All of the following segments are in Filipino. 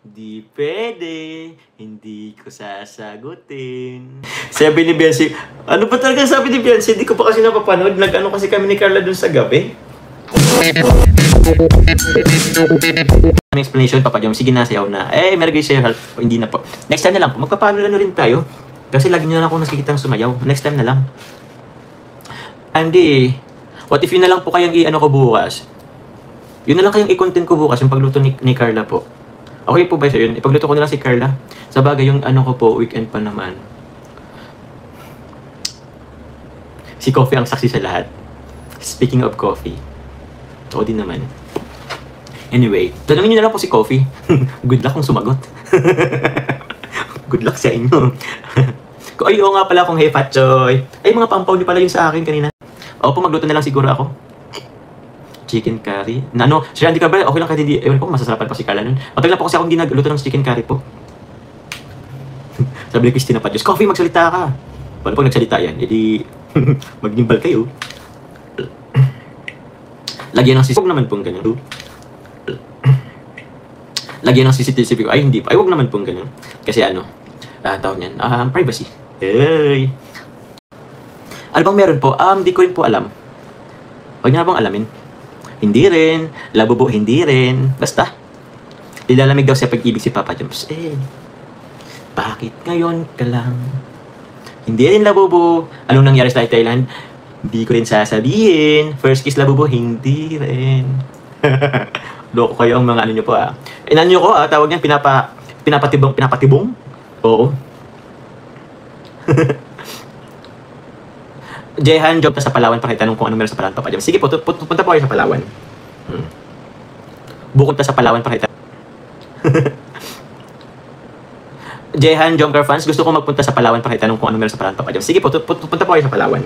Di pwede, hindi ko sasagutin. Sabi ni Biancy, ano ba talaga sabi ni Biancy? Hindi ko pa kasi napapanood. Nag-ano kasi kami ni Carla dun sa gabi. Ang explanation, Papa Jom, sige na, sayaw na. Eh, Merry Christmas, hindi na po. Next time na lang po, magpapalo na rin tayo. Kasi lagi nyo na lang ako nakikitang sumayaw. Next time na lang. Hindi. What if yun na lang po kayang i-ano ko bukas? Yun na lang kayang i-content ko bukas, yung pagluto ni Carla po. Okay po ba siya yun? Ipagluto ko na lang si Carla. Sa bagay, yung ano ko po, weekend pa naman. Si Coffee ang saksi sa lahat. Speaking of coffee. Oo din naman. Anyway, tanungin nyo na lang po si Coffee. Good luck kung sumagot. Good luck sa inyo. Ay, oo nga pala kung hey Fat Choy. Ay, mga pampaw nyo pala yun sa akin kanina. Oo po, magluto na lang siguro ako. Chicken curry. Na ano, siya hindi ka ba? Okay lang kahit hindi. Ewan ko, masasarapan pa si Carla nun. Matagal po kasi ako hindi nagluto ng chicken curry po. Sabi ni Christina Patios, Coffee, magsalita ka. Paano pag nagsalita yan? E di, magnimbal kayo. Lagyan ng CCTV. Huwag naman pong ganyan. Lagyan ng CCTV ko. Ay, hindi pa. Ay, huwag naman pong ganyan. Kasi ano, tawag niyan, privacy. Hey! Ano bang meron po? Di ko rin po alam. Huwag niya bang alamin? Hindi rin. Labubo, hindi rin. Basta. Nilalamig daw sa pag-ibig si Papa Joms. Bakit ngayon ka lang? Hindi rin labubo. Anong nangyari sa Thailand? Hindi ko rin sasabihin. First kiss labubo, hindi rin. Loko kayo ang mga ano nyo po Inan nyo ko tawag niyan, pinapatibong? Oo. Jehan, job na sa Palawan para itanong kung ano meron sa Palawan, Papa Jam. Sige po, punta po kayo sa Palawan. Bukod na sa Palawan para itanong. Jehan, Jomcar fans, gusto ko magpunta sa Palawan para itanong kung ano meron sa Palawan, Papa Jam. Sige po, punta po kayo sa Palawan.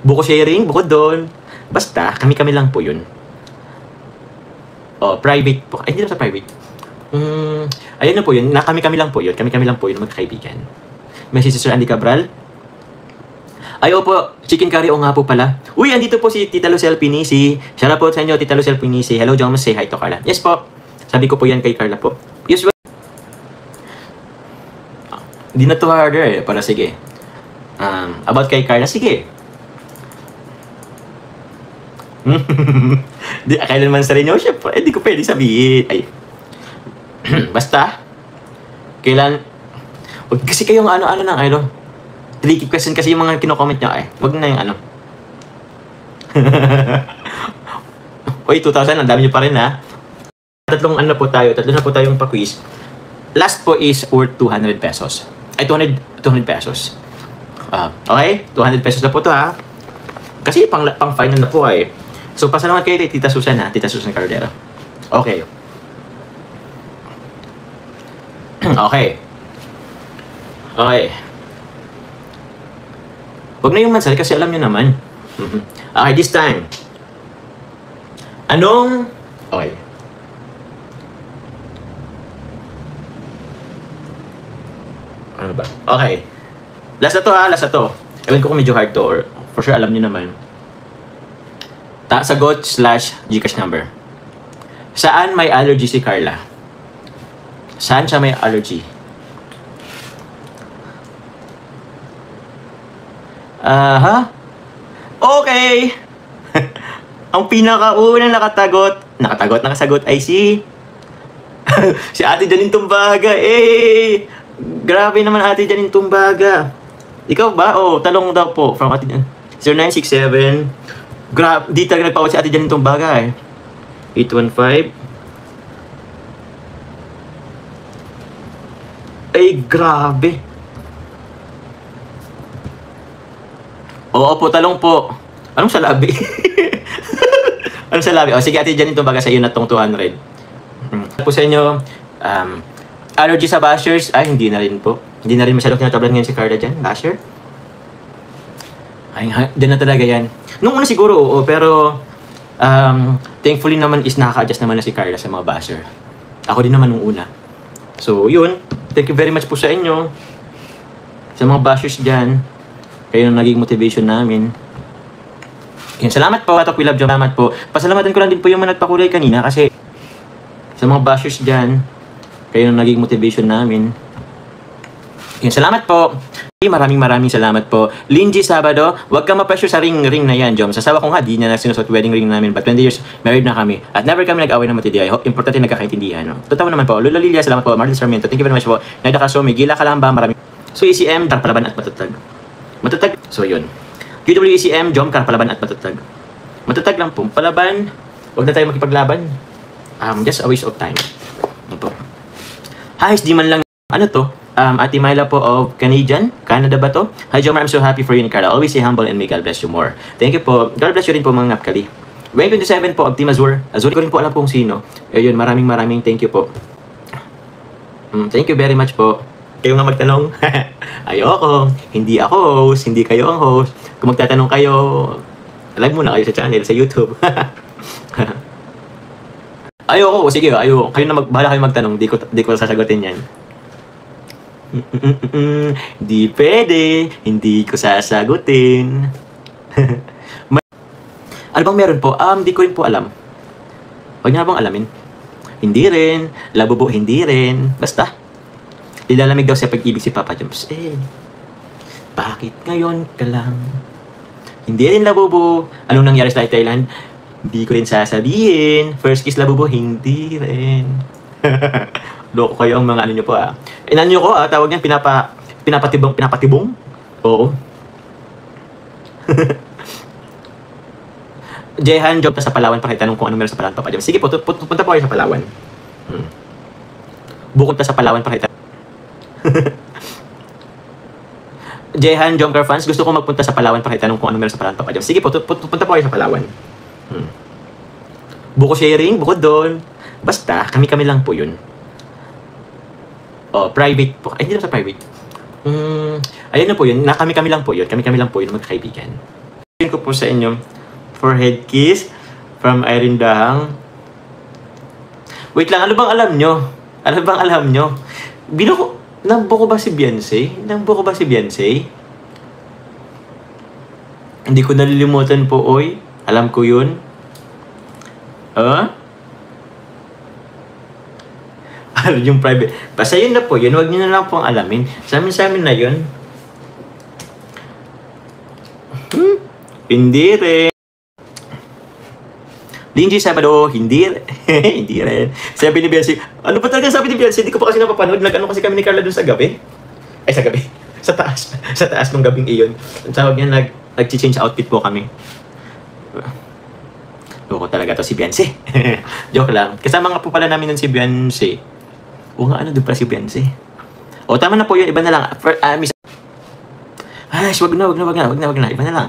Buko sharing, bukod doon. Basta, kami-kami lang po yun. Private po. Ay, hindi naman sa private. Ayan na po yun. Kami-kami lang po yun. Kami-kami lang po yun, magkakaibigan. May si Sister Andy Cabral. Ay, opo, chicken curry o nga po pala. Uy, andito po si Tita Lucel Pinisi. Shout out po sa inyo, Tita Lucel Pinisi. Hello, John, say hi to Carla. Yes po. Sabi ko po yan kay Carla po. Yes, well. Di na to harder para sige. About kay Carla, sige. Kailan man sa rin nyo, syempre, di ko pwede sabihin. Ay. Basta. Kailan. Huwag kasi kayong ano-ano ng tricky question kasi yung mga kino-comment nyo wag na yung ano. Uy, 2,000, ang dami nyo pa rin tatlo na po tayong pa-quiz. Last po is worth 200 pesos. Ay, 200 pesos. Okay? 200 pesos na po to Kasi pang final na po So, pasalamat kayo kay Tita Susan Tita Susan Cardero. Okay. Okay. Okay. Huwag na yung mansal kasi alam nyo naman. Okay, this time. Anong... Okay. Ano ba? Okay. Last na to last na to. Ewan ko kung medyo hard to or for sure alam nyo naman. Sagot/Gcash number. Saan may allergy si Carla? Saan siya may allergy? Okay. Ang pinakaunang nakasagot ay si Ate Janine Tumbaga. Grabe naman Ate Janine Tumbaga. Ikaw ba? Talong daw po from Ate Janine. 0967. Grabe, di talaga nagpawat si Ate Janine Tumbaga 815. Ay, grabe. Oo po, talong po. Anong salabi? Anong salabi? Sige, Ate Janine Tumbaga sa iyo na tong 200. Po sa inyo, allergy sa bashers? Ay, hindi na rin po. Hindi na rin masyadong tinatablan ngayon si Carla dyan, basher. Ay, dyan na talaga yan. Nung una siguro, pero thankfully naman is nakaka-adjust naman na si Carla sa mga basher. Ako din naman nung una. So, yun. Thank you very much po sa inyo. Sa mga bashers dyan. Kayo na naging motivation namin. Yun, salamat po, Atok We Love Jom. Salamat po. Pasalamatan ko lang din po yung mga nagpakulay kanina kasi sa mga bashers dyan, kayo na naging motivation namin. Yun, salamat po. Maraming salamat po. Linji Sabado, wag ka ma-pressure sa ring na yan, Jom. Sasawa ko nga, di niya na sinusot wedding ring namin. But 20 years, married na kami. At never kami nag-away ng matindi. I hope importante nagkakaintindihan. No? Totoo naman po. Lola Lilia, salamat po. Marlon Sarmiento, thank you very much po. Naida Kasumi, Gila Kalamba, maraming. So, ECM, Karpalaban at Matatag. Matatag, so yun. QWECM, Jom, Karpalaban at Matatag. Matatag lang po. Palaban, wag na tayo makipaglaban. Just a waste of time. Ano po? Hi, di man lang. Ano to? Ate Myla po of Canada ba to? Hi Jomar, I'm so happy for you and Carla. Always stay humble and may God bless you more. Thank you po. God bless you rin po mga ngapkali. Wayne 27 po of Team Azur. Azur ko rin po alam kung sino. Ayun, maraming thank you po. Thank you very much po. Kayo nga magtanong. Ayoko. Hindi ako host. Hindi kayo ang host. Kung magtatanong kayo, alam mo na kayo sa channel, sa YouTube. Ayoko. Sige, ayoko. Kayo na bahala kayo magtanong. Di ko sasagutin yan. Di pwede. Hindi ko sasagutin. Ano bang meron po? Di ko rin po alam. Huwag niyo na bang alamin? Hindi rin. Labubo, hindi rin. Basta. Nilalamig daw sa pag-ibig si Papa Joms. Bakit ngayon ka lang? Hindi rin labubo. Anong nangyari sa Thailand? Hindi ko rin sasabihin. First kiss labubo, hindi rin. Loko kayo ang mga ano nyo po Inan nyo ko tawag yan, pinapatibong? Oo. Jehan, job na sa Palawan, pakitanong kung ano meron sa Palawan, Papa Jam. Sige po, punta po kayo sa Palawan. Bukod na sa Palawan, pakitanong. Jehan, Jomcar fans, gusto ko magpunta sa Palawan, pakitanong kung ano meron sa Palawan, Papa Jam. Sige po, punta po kayo sa Palawan. Buko sharing, bukod doon. Basta, kami-kami lang po yun. Private po. Ay, hindi na sa private. Ayun na po yun. Kami-kami lang po yun. Kami-kami lang po yun magkakaibigan. Sabihin ko po sa inyo, forehead kiss from Irene Dahang. Wait lang, ano bang alam nyo? Ano bang alam nyo? Nambuko ba si Beyonce? Hindi ko nalilimutan po, oy. Alam ko yun. Ano yung private? Basta yun na po yun. Huwag nyo na lang pong alamin. Sa amin na yun. Hindi rin. Linji Sabado, hindi rin. Hindi rin. Sabi ni Beyonce, ano pa talaga sabi ni Beyonce? Hindi ko pa kasi napapanood. Nag-ano kasi kami ni Carla dun sa gabi. Ay, sa gabi. Sa taas. Sa taas ng gabing iyon. Ang tawag niya, nag-change outfit po kami. Loko talaga to si Beyonce. Joke lang. Kasama nga po pala namin nun si Beyonce. O nga, ano doon pala si Beyonce? O, tama na po yun. Iba na lang. Ay, wag na. Iba na lang.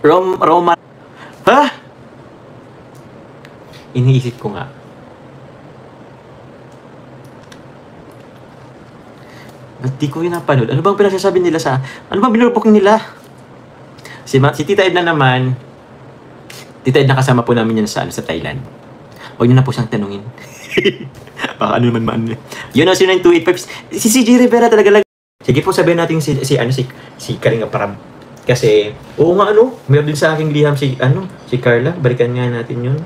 Roma. Ha? Iniisip ko nga. Ba't di ko yun napanood? Ano bang pinagsasabi nila sa... Ano bang binurupok nila? Si Tita Edna naman. Tita Edna kasama po namin yan sa Thailand. Huwag niyo na po siyang tanungin. Baka ano naman maano. Yun ang 09285. Si CJ Rivera talaga lang. Sige po, sabihin natin si Karinga Parab. Kasi, oo nga meron din sa aking liham si Carla. Balikan nga natin yun.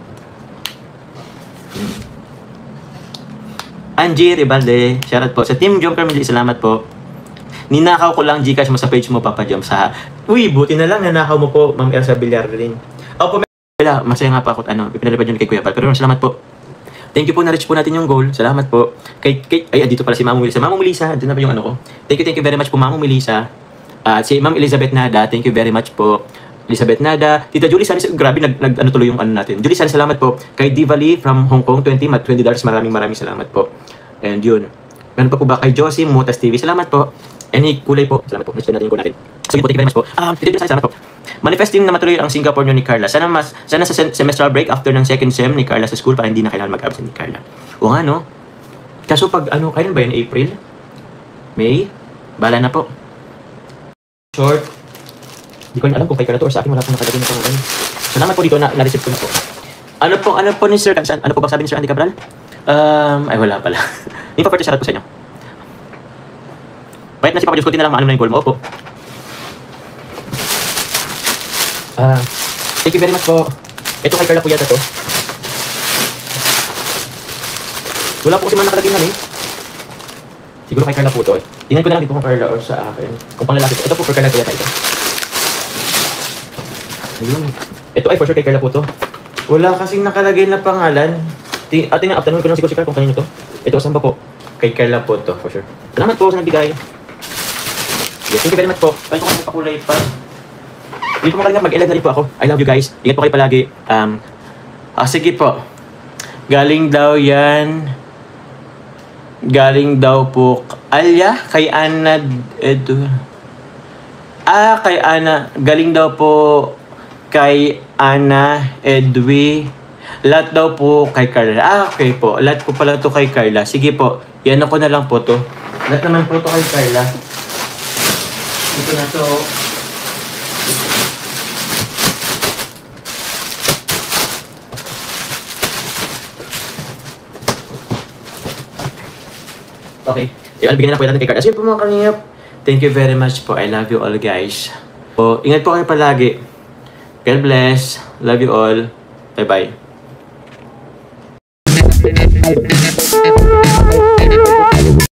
Angie Ribalde, shoutout po. Sa Team Jom Carmeli, salamat po. Ninakaw ko lang Gcash mo sa page mo, Papa Jom. Uy, buti na lang, nanakaw mo po, Ma'am Elsa Villar rin. Opo, masaya nga pa ako, ipinalipad yun kay Kuya Pal. Pero salamat po. Thank you po, na-reach po natin yung goal. Salamat po. Dito pala si Ma'am Melissa. Ma'am Melissa, dito na ba yung ano ko? Thank you very much po, Ma'am Melissa. Si Ma'am Elizabeth Nada, thank you very much po. Elizabeth Nada. Tita Julie Sanis, grabe, tuloy yung ano natin. Julie Sanis, salamat po. Kay Diva Lee from Hong Kong, $20, maraming salamat po. And yun. Meron pa po ba kay Josie Mutas TV? Salamat po. Any kulay po. Salamat po. Next natin yung goal natin. So, thank you very much po. Tita Julie Sanis, salamat po. Manifesting na matuloy ang Singapore nyo ni Carla. Sana sa semestral break after ng second sem ni Carla sa school para hindi na kailangan mag-absent ni Carla. O nga, no? Kaso pag kailan ba yun? April? May? Bala na po. Short. Hindi ko rin alam kung kay Carla to or sa akin. Wala po nakalagay na po. Salamat po dito. Na-receive ko na po. Ano po ni Sir? Ano po ba sabi ni Sir Andy Cabral? Ay, wala pala. Hindi pa pwede shoutout po sa inyo. Pahit na si Papa Diyos, kunti na lang maano na yung goal mo. Opo. Thank you very much po. Ito kay Carla po yata to. Wala po kasi man nakalagay na eh. Siguro kay Carla po to. Tingnan ko na lang dito kung Carla or sa akin. Kung pang lalaki to. Ito po for Carla po yata ito. Ayun. Ito ay for sure kay Carla po to. Wala kasing nakalagay na pangalan. Tinaptanong ko lang siguro si Carla kung kanino to. Ito saan ba po? Kay Carla po to for sure. Salamat po sa nagbigay. Yes, thank you very much po. Kahit kung pakulay pa. Hindi po makalinga, mag-elag na rin po ako. I love you guys. Ingat po kayo palagi. Sige po. Galing daw yan. Galing daw po. Alya? Kay Ana. Kay Ana. Galing daw po kay Ana Edwi. Lahat daw po kay Carla. Okay po. Lahat po pala to kay Carla. Sige po. Yan ako na lang po to. Lahat naman po to kay Carla. Ito na to. Okay. Yung bigyan na po natin kay Carla. Sige po mga kalingap. Thank you very much po. I love you all guys. So, ingat po kayo palagi. God bless. Love you all. Bye-bye.